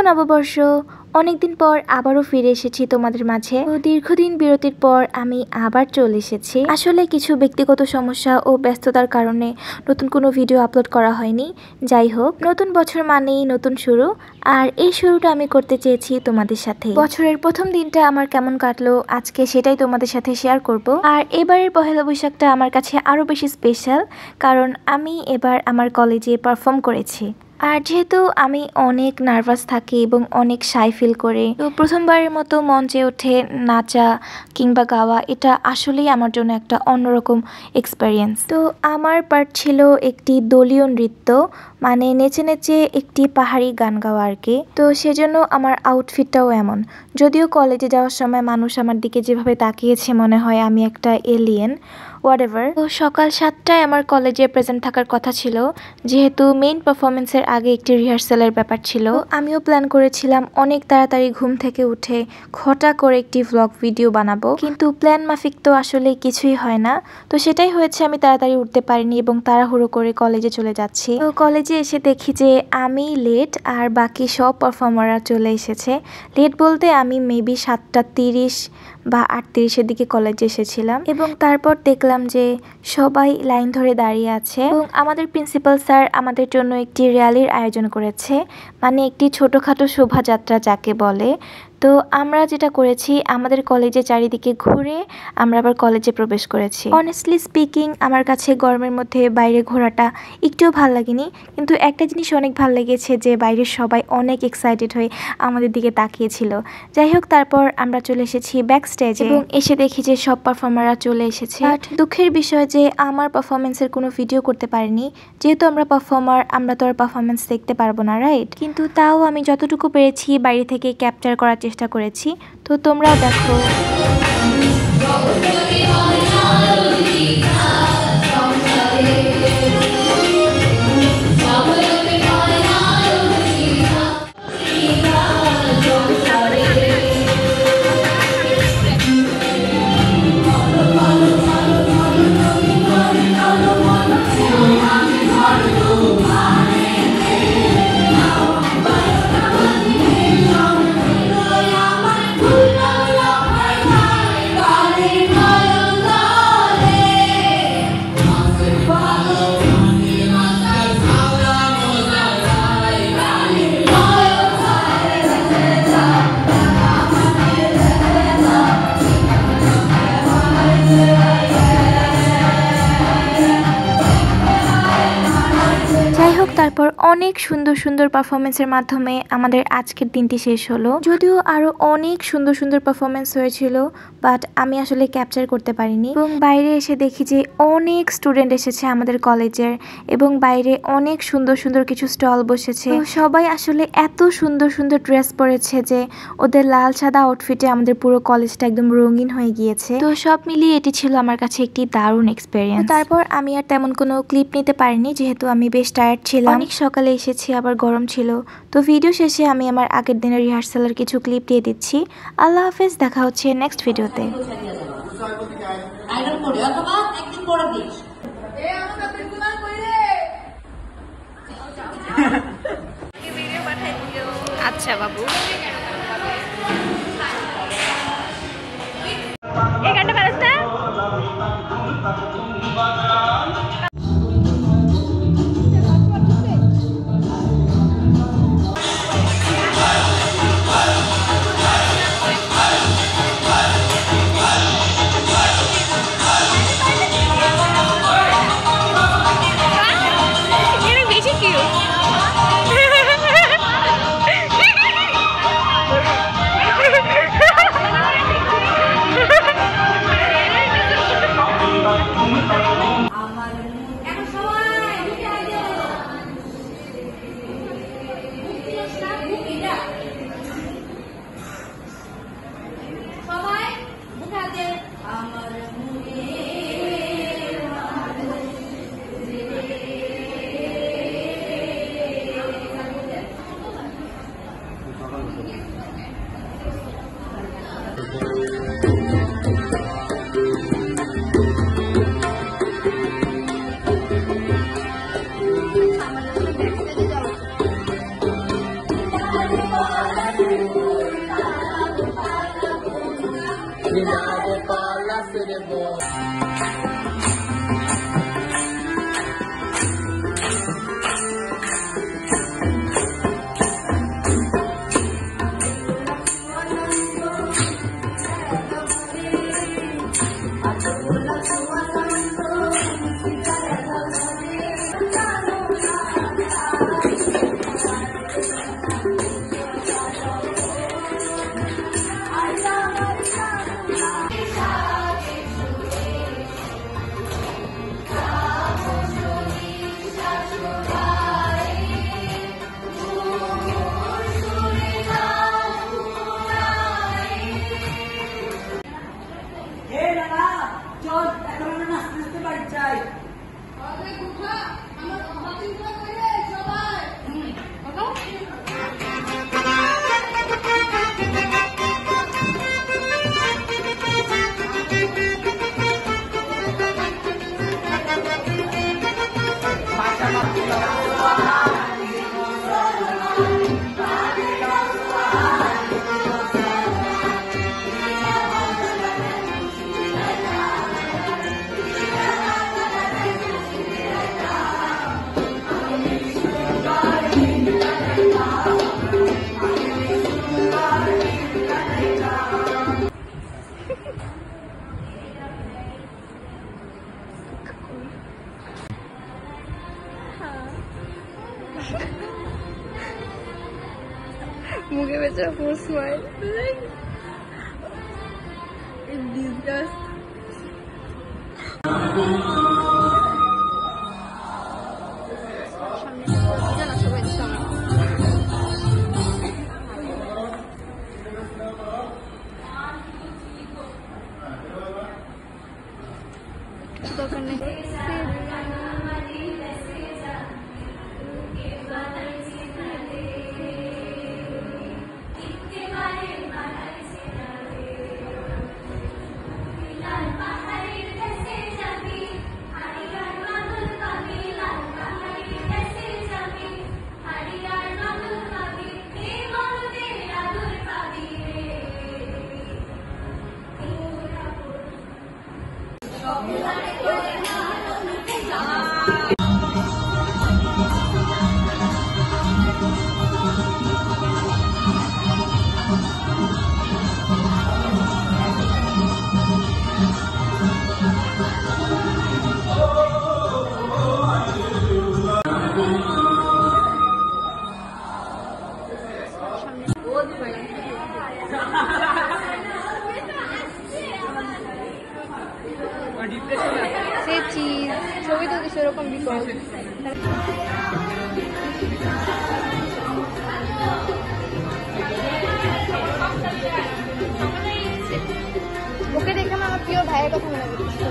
নববর্ষ। অনেকদিন পর আবারও ফিরে এসেছি তোমাদের মাঝে। দীর্ঘদিন বিরতির পর আমি আবার চলে এসেছি। আসলে কিছু ব্যক্তিগত সমস্যা ও ব্যস্ততার কারণে নতুন কোনো ভিডিও আপলোড করা হয়নি। যাই হোক, নতুন বছর মানেই নতুন শুরু, আর এই শুরুটা আমি করতে চেয়েছি তোমাদের সাথে। বছরের প্রথম দিনটা আমার কেমন কাটলো আজকে সেটাই তোমাদের সাথে শেয়ার করব। আর এবারের পহেলা বৈশাখটা আমার কাছে আরো বেশি স্পেশাল, কারণ আমি এবার আমার কলেজে পারফর্ম করেছি। আর যেহেতু আমি অনেক নার্ভাস থাকি এবং অনেক শাই ফিল করে, তো প্রথমবারের মতো মঞ্চে উঠে নাচা কিংবা গাওয়া এটা আসলেই আমার জন্য একটা অন্যরকম এক্সপেরিয়েন্স। তো আমার পার্ট ছিল একটি দলীয় নৃত্য, মানে নেচে নেচে একটি পাহাড়ি গান গাওয়া আর কি। তো সেজন্য আমার আউটফিটটাও এমন। যদিও কলেজে যাওয়ার সময় মানুষ আমার দিকে যেভাবে তাকিয়েছে মনে হয় আমি একটা এলিয়েন, হোয়াটএভার। তো সকাল 7টায় আমার কলেজে প্রেজেন্ট থাকার কথা ছিল, যেহেতু মেইন পারফরমেন্সের আগে একটি রিহার্সালের ব্যাপার ছিল। আমিও প্ল্যান করেছিলাম অনেক তাড়াতাড়ি ঘুম থেকে উঠে ঘটা করে একটি ভ্লগ ভিডিও বানাবো, কিন্তু প্ল্যান মাফিক তো আসলে কিছুই হয় না। তো সেটাই হয়েছে, আমি তাড়াতাড়ি উঠতে পারিনি এবং তাড়াহুড়ো করে কলেজে চলে যাচ্ছি। তো কলেজে এসে দেখি যে আমি লেট আর বাকি সব পারফর্মাররা চলে এসেছে। লেট বলতে আমি মেবি 7:30 বা 8:30-এর দিকে কলেজে এসেছিলাম, এবং তারপর দেখলাম যে সবাই লাইন ধরে দাঁড়িয়ে আছে এবং আমাদের প্রিন্সিপাল স্যার আমাদের জন্য একটি র্যালির আয়োজন করেছে, মানে একটি ছোটোখাটো শোভাযাত্রা যাকে বলে। তো আমরা যেটা করেছি, আমাদের কলেজে চারিদিকে ঘুরে আমরা আবার কলেজে প্রবেশ করেছি। অনেস্টলি স্পিকিং, আমার কাছে গরমের মধ্যে বাইরে ঘোরাটা একটুও ভাল লাগেনি, কিন্তু একটা জিনিস অনেক ভাল লেগেছে যে বাইরের সবাই অনেক এক্সাইটেড হয়ে আমাদের দিকে তাকিয়েছিল। যাই হোক, তারপর আমরা চলে এসেছি ব্যাক স্টেজে এবং এসে দেখি যে সব পারফর্মাররা চলে এসেছে। বাট দুঃখের বিষয় যে আমার পারফরমেন্সের কোনো ভিডিও করতে পারিনি, যেহেতু আমরা পারফর্মার, আমরা তো আর পারফরমেন্স দেখতে পারবো না, রাইট? কিন্তু তাও আমি যতটুকু পেরেছি বাইরে থেকে ক্যাপচার করার চেষ্টা করেছি, তো তোমরাও দেখো। তারপর অনেক সুন্দর সুন্দর পারফরমেন্সের মাধ্যমে আমাদের আজকের দিনটি শেষ হলো। যদিও আরো অনেক সুন্দর সুন্দর পারফরমেন্স হয়েছিল, বাট আমি আসলে ক্যাপচার করতে পারিনি। এবং বাইরে এসে দেখি যে অনেক স্টুডেন্ট এসেছে আমাদের কলেজের, এবং বাইরে অনেক সুন্দর সুন্দর কিছু স্টল বসেছে। সবাই আসলে এত সুন্দর সুন্দর ড্রেস পরেছে যে ওদের লাল সাদা আউটফিটে আমাদের পুরো কলেজটা একদম রঙিন হয়ে গিয়েছে। তো সব মিলিয়ে এটি ছিল আমার কাছে একটি দারুণ এক্সপেরিয়েন্স। তারপর আমি আর তেমন কোনো ক্লিপ নিতে পারিনি, যেহেতু আমি বেশ টায়ার্ড ছিলাম। অনেক সকালে এসেছি, আবার গরম ছিল। তো ভিডিও শেষে আমি আমার আগের দিনের রিহার্সালের কিছু ক্লিপ দিয়ে দিচ্ছি। আল্লাহ হাফেজ, দেখা হচ্ছে নেক্সট ভিডিওতে। আচ্ছা বাবু, এই গানটা পারিস না? মুখে বেচারা ফুল স্মাইল। ডিসগাস্ট। দরকার নেই। সে চিজ ছবি তো সেরকম বিকজ ওকে দেখে আমার প্রিয় ভাইয়ের কথা মনে পড়ছে।